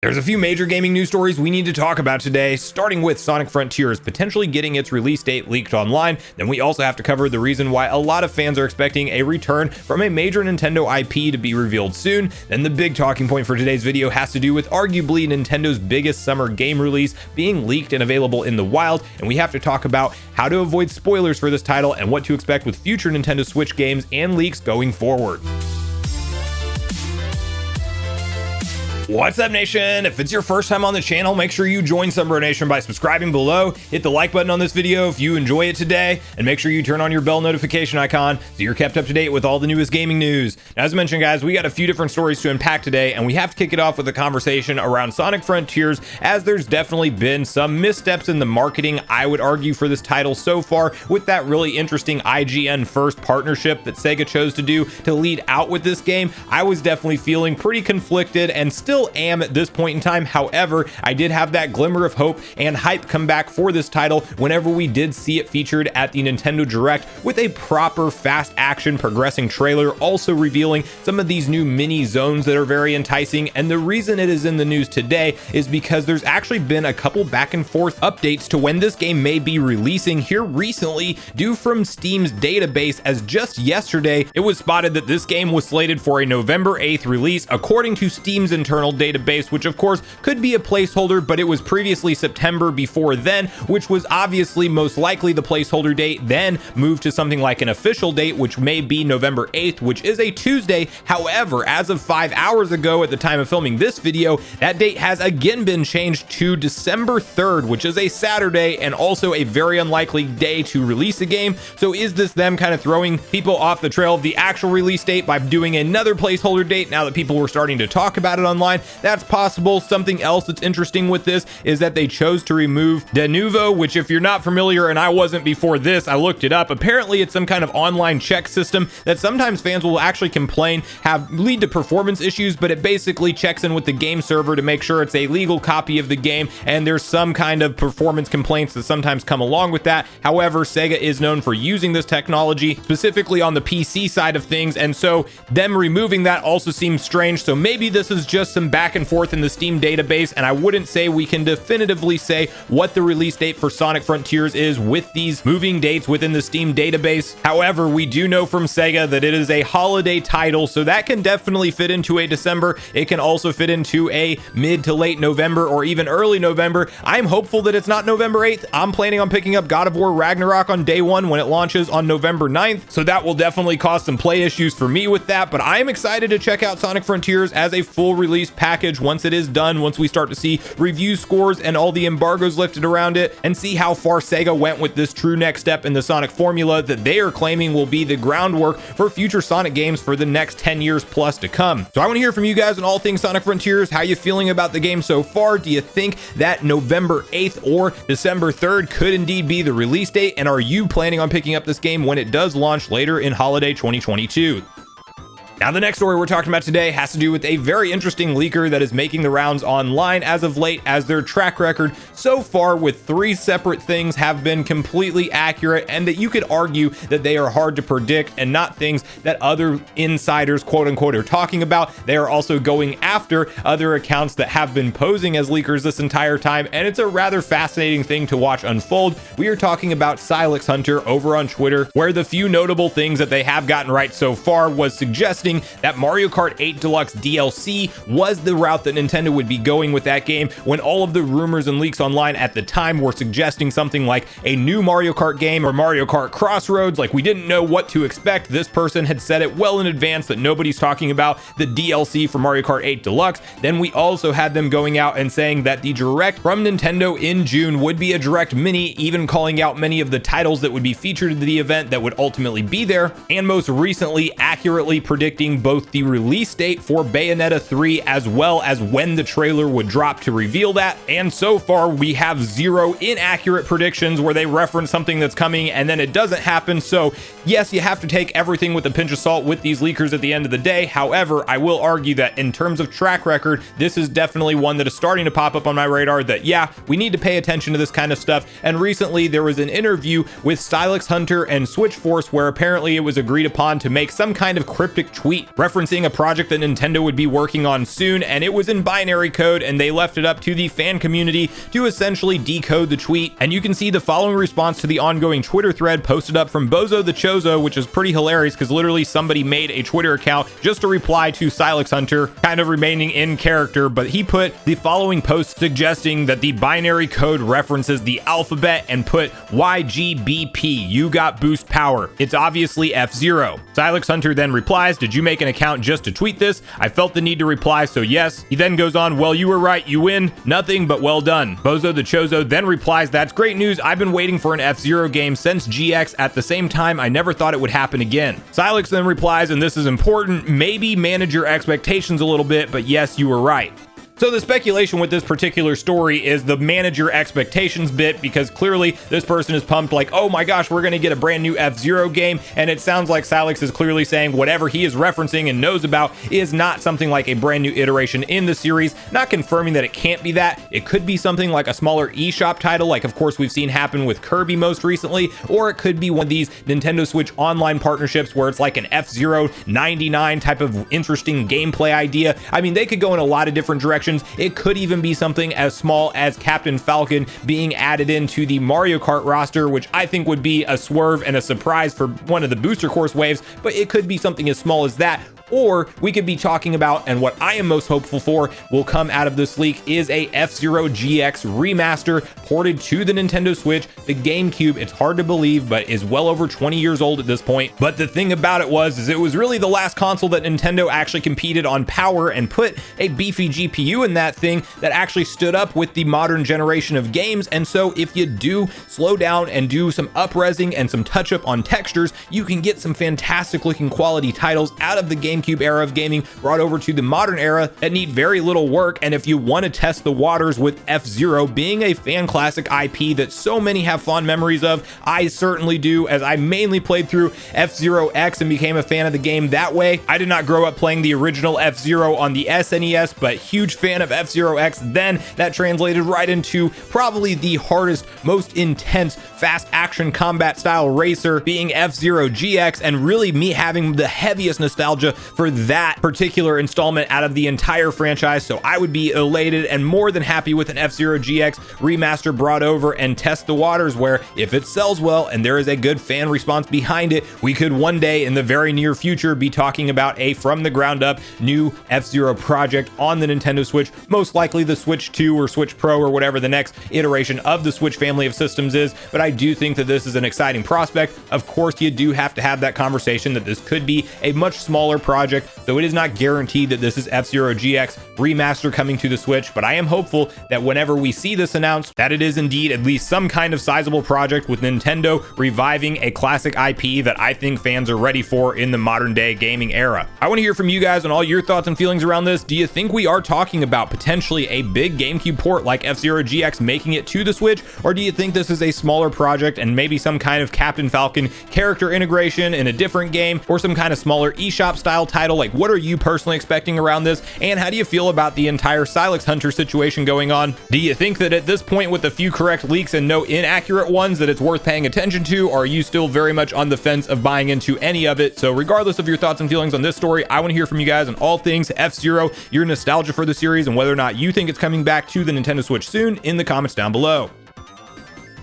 There's a few major gaming news stories we need to talk about today, starting with Sonic Frontiers potentially getting its release date leaked online. Then we also have to cover the reason why a lot of fans are expecting a return from a major Nintendo IP to be revealed soon. Then the big talking point for today's video has to do with arguably Nintendo's biggest summer game release being leaked and available in the wild, and we have to talk about how to avoid spoilers for this title and what to expect with future Nintendo Switch games and leaks going forward. What's up, Nation? If it's your first time on the channel, make sure you join Sunbro Nation by subscribing below, hit the like button on this video if you enjoy it today, and make sure you turn on your bell notification icon so you're kept up to date with all the newest gaming news. Now, as mentioned, guys, we got a few different stories to unpack today, and we have to kick it off with a conversation around Sonic Frontiers, as there's definitely been some missteps in the marketing, I would argue, for this title so far, with that really interesting IGN first partnership that Sega chose to do to lead out with this game. I was definitely feeling pretty conflicted and still am at this point in time. However, I did have that glimmer of hope and hype come back for this title whenever we did see it featured at the Nintendo Direct with a proper fast action progressing trailer, also revealing some of these new mini zones that are very enticing. And the reason it is in the news today is because there's actually been a couple back and forth updates to when this game may be releasing here recently, due from Steam's database, as just yesterday it was spotted that this game was slated for a November 8th release according to Steam's internal database, which of course could be a placeholder, but it was previously September before then, which was obviously most likely the placeholder date, then moved to something like an official date, which may be November 8th, which is a Tuesday. However, as of 5 hours ago at the time of filming this video, that date has again been changed to December 3rd, which is a Saturday and also a very unlikely day to release a game. So is this them kind of throwing people off the trail of the actual release date by doing another placeholder date now that people were starting to talk about it online? That's possible. Something else that's interesting with this is that they chose to remove de novo, which, if you're not familiar, and I wasn't before this, I looked it up. Apparently it's some kind of online check system that sometimes fans will actually complain lead to performance issues, but it basically checks in with the game server to make sure it's a legal copy of the game, and there's some kind of performance complaints that sometimes come along with that. However, Sega is known for using this technology specifically on the PC side of things, and so them removing that also seems strange. So maybe this is just some back and forth in the Steam database, and I wouldn't say we can definitively say what the release date for Sonic Frontiers is with these moving dates within the Steam database. However, we do know from Sega that it is a holiday title, so that can definitely fit into a December. It can also fit into a mid to late November or even early November. I'm hopeful that it's not November 8th. I'm planning on picking up God of War Ragnarok on day one when it launches on November 9th, so that will definitely cause some play issues for me with that, but I'm excited to check out Sonic Frontiers as a full release package once it is done, once we start to see review scores and all the embargoes lifted around it, and see how far Sega went with this true next step in the Sonic formula that they are claiming will be the groundwork for future Sonic games for the next 10 years plus to come. So I want to hear from you guys on all things Sonic Frontiers. How you feeling about the game so far? Do you think that November 8th or December 3rd could indeed be the release date? And are you planning on picking up this game when it does launch later in holiday 2022? Now, the next story we're talking about today has to do with a very interesting leaker that is making the rounds online as of late, as their track record so far with 3 separate things have been completely accurate, and that you could argue that they are hard to predict and not things that other insiders, quote unquote, are talking about. They are also going after other accounts that have been posing as leakers this entire time, and it's a rather fascinating thing to watch unfold. We are talking about Silex Hunter over on Twitter, where the few notable things that they have gotten right so far was suggesting that Mario Kart 8 Deluxe DLC was the route that Nintendo would be going with that game, when all of the rumors and leaks online at the time were suggesting something like a new Mario Kart game or Mario Kart Crossroads. Like, we didn't know what to expect. This person had said it well in advance that nobody's talking about the DLC for Mario Kart 8 Deluxe. Then we also had them going out and saying that the Direct from Nintendo in June would be a Direct Mini, even calling out many of the titles that would be featured in the event that would ultimately be there, and most recently accurately predicting both the release date for Bayonetta 3 as well as when the trailer would drop to reveal that. And so far we have 0 inaccurate predictions where they reference something that's coming and then it doesn't happen. So yes, you have to take everything with a pinch of salt with these leakers at the end of the day. However, I will argue that in terms of track record, this is definitely one that is starting to pop up on my radar, that yeah, we need to pay attention to this kind of stuff. And recently there was an interview with Silex Hunter and Switch Force where apparently it was agreed upon to make some kind of cryptic tweet tweet referencing a project that Nintendo would be working on soon, and it was in binary code, and they left it up to the fan community to essentially decode the tweet. And you can see the following response to the ongoing Twitter thread posted up from Bozo the Chozo, which is pretty hilarious because literally somebody made a Twitter account just to reply to Silex Hunter, kind of remaining in character, but he put the following post suggesting that the binary code references the alphabet and put YGBP, you got boost power. It's obviously F-Zero. Silex Hunter then replies, did you make an account just to tweet this? I felt the need to reply, so yes. He then goes on, well, you were right, you win. Nothing but well done. Bozo the Chozo then replies, that's great news. I've been waiting for an F-Zero game since GX. At the same time, I never thought it would happen again. Silex then replies, and this is important, maybe manage your expectations a little bit, but yes, you were right. So the speculation with this particular story is the manage your expectations bit, because clearly this person is pumped like, oh my gosh, we're going to get a brand new F-Zero game. And it sounds like Silex is clearly saying whatever he is referencing and knows about is not something like a brand new iteration in the series, not confirming that it can't be that. It could be something like a smaller eShop title, like of course we've seen happen with Kirby most recently, or it could be one of these Nintendo Switch online partnerships where it's like an F-Zero 99 type of interesting gameplay idea. I mean, they could go in a lot of different directions. It could even be something as small as Captain Falcon being added into the Mario Kart roster, which I think would be a swerve and a surprise for one of the booster course waves, but it could be something as small as that. Or we could be talking about, and what I am most hopeful for will come out of this leak, is a F-Zero GX remaster ported to the Nintendo Switch, the GameCube. It's hard to believe, but is well over 20 years old at this point. But the thing about it was, it was really the last console that Nintendo actually competed on power and put a beefy GPU in that thing that actually stood up with the modern generation of games. And so if you do slow down and do some up-resing and some touch-up on textures, you can get some fantastic looking quality titles out of the GameCube era of gaming brought over to the modern era that need very little work. And if you want to test the waters with F-Zero being a fan classic IP that so many have fond memories of, I certainly do, as I mainly played through F-Zero X and became a fan of the game that way. I did not grow up playing the original F-Zero on the SNES, but huge fan of F-Zero X. Then that translated right into probably the hardest, most intense, fast action combat style racer being F-Zero GX, and really me having the heaviest nostalgia for that particular installment out of the entire franchise. So I would be elated and more than happy with an F-Zero GX remaster brought over and test the waters, where if it sells well and there is a good fan response behind it, we could one day in the very near future be talking about a from the ground up new F-Zero project on the Nintendo Switch, most likely the Switch 2 or Switch Pro or whatever the next iteration of the Switch family of systems is. But I do think that this is an exciting prospect. Of course, you do have to have that conversation that this could be a much smaller project, though it is not guaranteed that this is F-Zero GX remaster coming to the Switch. But I am hopeful that whenever we see this announced, that it is indeed at least some kind of sizable project with Nintendo reviving a classic IP that I think fans are ready for in the modern day gaming era. I want to hear from you guys on all your thoughts and feelings around this. Do you think we are talking about potentially a big GameCube port like F-Zero GX making it to the Switch, or do you think this is a smaller project and maybe some kind of Captain Falcon character integration in a different game, or some kind of smaller eShop style title? Like, what are you personally expecting around this, and how do you feel about the entire Silex Hunter situation going on? Do you think that at this point, with a few correct leaks and no inaccurate ones, that it's worth paying attention to, or are you still very much on the fence of buying into any of it? So regardless of your thoughts and feelings on this story, I want to hear from you guys on all things F-Zero, your nostalgia for the series, and whether or not you think it's coming back to the Nintendo Switch soon in the comments down below.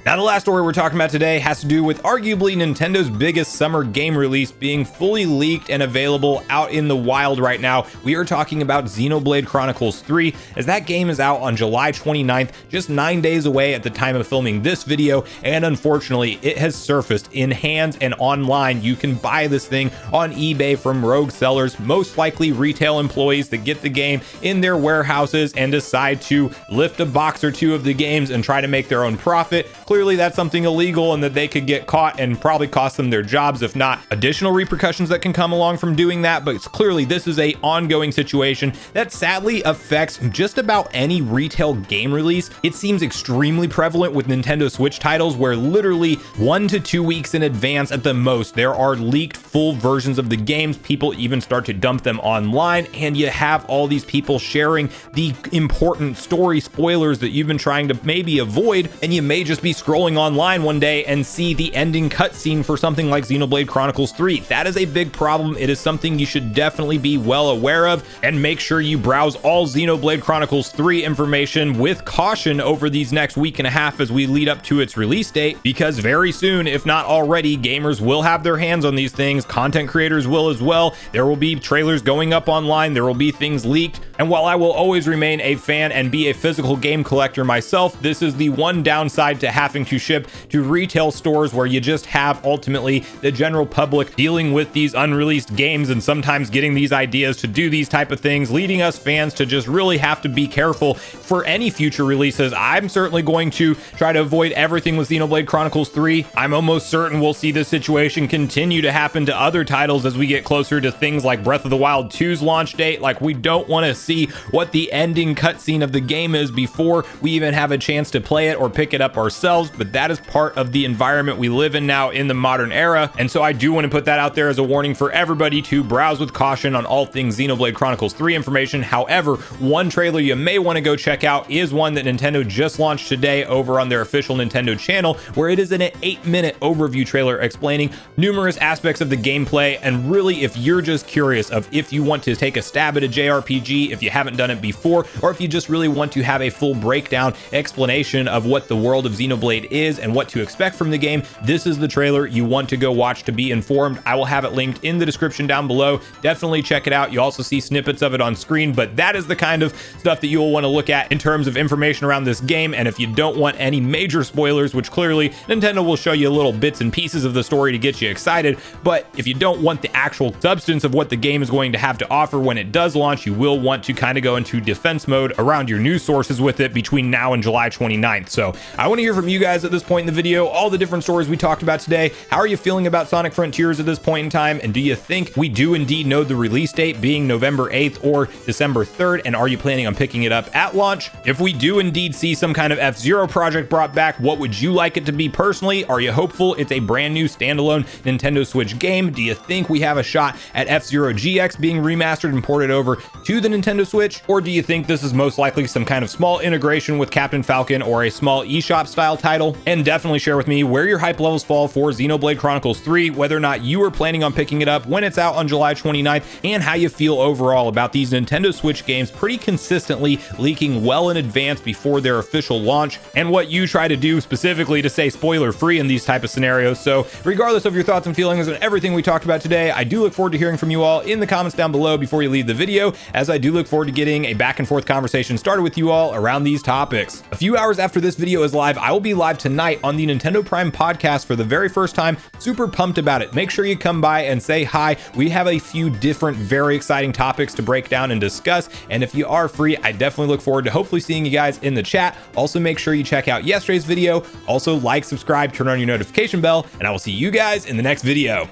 Now, the last story we're talking about today has to do with arguably Nintendo's biggest summer game release being fully leaked and available out in the wild right now. We are talking about Xenoblade Chronicles 3, as that game is out on July 29th, just 9 days away at the time of filming this video, and unfortunately, it has surfaced in hands and online. You can buy this thing on eBay from rogue sellers, most likely retail employees that get the game in their warehouses and decide to lift a box or two of the games and try to make their own profit. Clearly that's something illegal and that they could get caught and probably cost them their jobs, if not additional repercussions that can come along from doing that. But it's clearly this is a ongoing situation that sadly affects just about any retail game release. It seems extremely prevalent with Nintendo Switch titles, where literally 1 to 2 weeks in advance at the most, there are leaked full versions of the games. People even start to dump them online, and you have all these people sharing the important story spoilers that you've been trying to maybe avoid, and you may just be scrolling online one day and see the ending cutscene for something like Xenoblade Chronicles 3. That is a big problem. It is something you should definitely be well aware of, and make sure you browse all Xenoblade Chronicles 3 information with caution over these next week and a half as we lead up to its release date, because very soon, if not already, gamers will have their hands on these things. Content creators will as well. There will be trailers going up online. There will be things leaked. And while I will always remain a fan and be a physical game collector myself, this is the one downside to having to ship to retail stores where you just have ultimately the general public dealing with these unreleased games and sometimes getting these ideas to do these type of things, leading us fans to just really have to be careful for any future releases. I'm certainly going to try to avoid everything with Xenoblade Chronicles 3. I'm almost certain we'll see this situation continue to happen to other titles as we get closer to things like Breath of the Wild 2's launch date. Like, we don't want to see what the ending cutscene of the game is before we even have a chance to play it or pick it up ourselves, but that is part of the environment we live in now in the modern era. And so I do want to put that out there as a warning for everybody to browse with caution on all things Xenoblade Chronicles 3 information. However, one trailer you may want to go check out is one that Nintendo just launched today over on their official Nintendo channel, where it is an 8-minute overview trailer explaining numerous aspects of the gameplay. And really, if you're just curious of if you want to take a stab at a JRPG, if you haven't done it before, or if you just really want to have a full breakdown explanation of what the world of Xenoblade is and what to expect from the game, this is the trailer you want to go watch to be informed. I will have it linked in the description down below. Definitely check it out. You also see snippets of it on screen, but that is the kind of stuff that you'll want to look at in terms of information around this game. And if you don't want any major spoilers, which clearly Nintendo will show you little bits and pieces of the story to get you excited, but if you don't want the actual substance of what the game is going to have to offer when it does launch, you will want to kind of go into defense mode around your news sources with it between now and July 29th. So I want to hear from you guys at this point in the video, all the different stories we talked about today. How are you feeling about Sonic Frontiers at this point in time? And do you think we do indeed know the release date being November 8th or December 3rd? And are you planning on picking it up at launch? If we do indeed see some kind of F-Zero project brought back, what would you like it to be personally? Are you hopeful it's a brand new standalone Nintendo Switch game? Do you think we have a shot at F-Zero GX being remastered and ported over to the Nintendo Switch? Or do you think this is most likely some kind of small integration with Captain Falcon or a small eShop style title? And definitely share with me where your hype levels fall for Xenoblade Chronicles 3, whether or not you are planning on picking it up when it's out on July 29th, and how you feel overall about these Nintendo Switch games pretty consistently leaking well in advance before their official launch, and what you try to do specifically to stay spoiler free in these type of scenarios. So regardless of your thoughts and feelings on everything we talked about today, I do look forward to hearing from you all in the comments down below before you leave the video, as I do look forward to getting a back and forth conversation started with you all around these topics. A few hours after this video is live, I will be live tonight on the Nintendo Prime podcast for the very first time. Super pumped about it. Make sure you come by and say hi. We have a few different, very exciting topics to break down and discuss. And if you are free, I definitely look forward to hopefully seeing you guys in the chat. Also, make sure you check out yesterday's video. Also, like, subscribe, turn on your notification bell, and I will see you guys in the next video.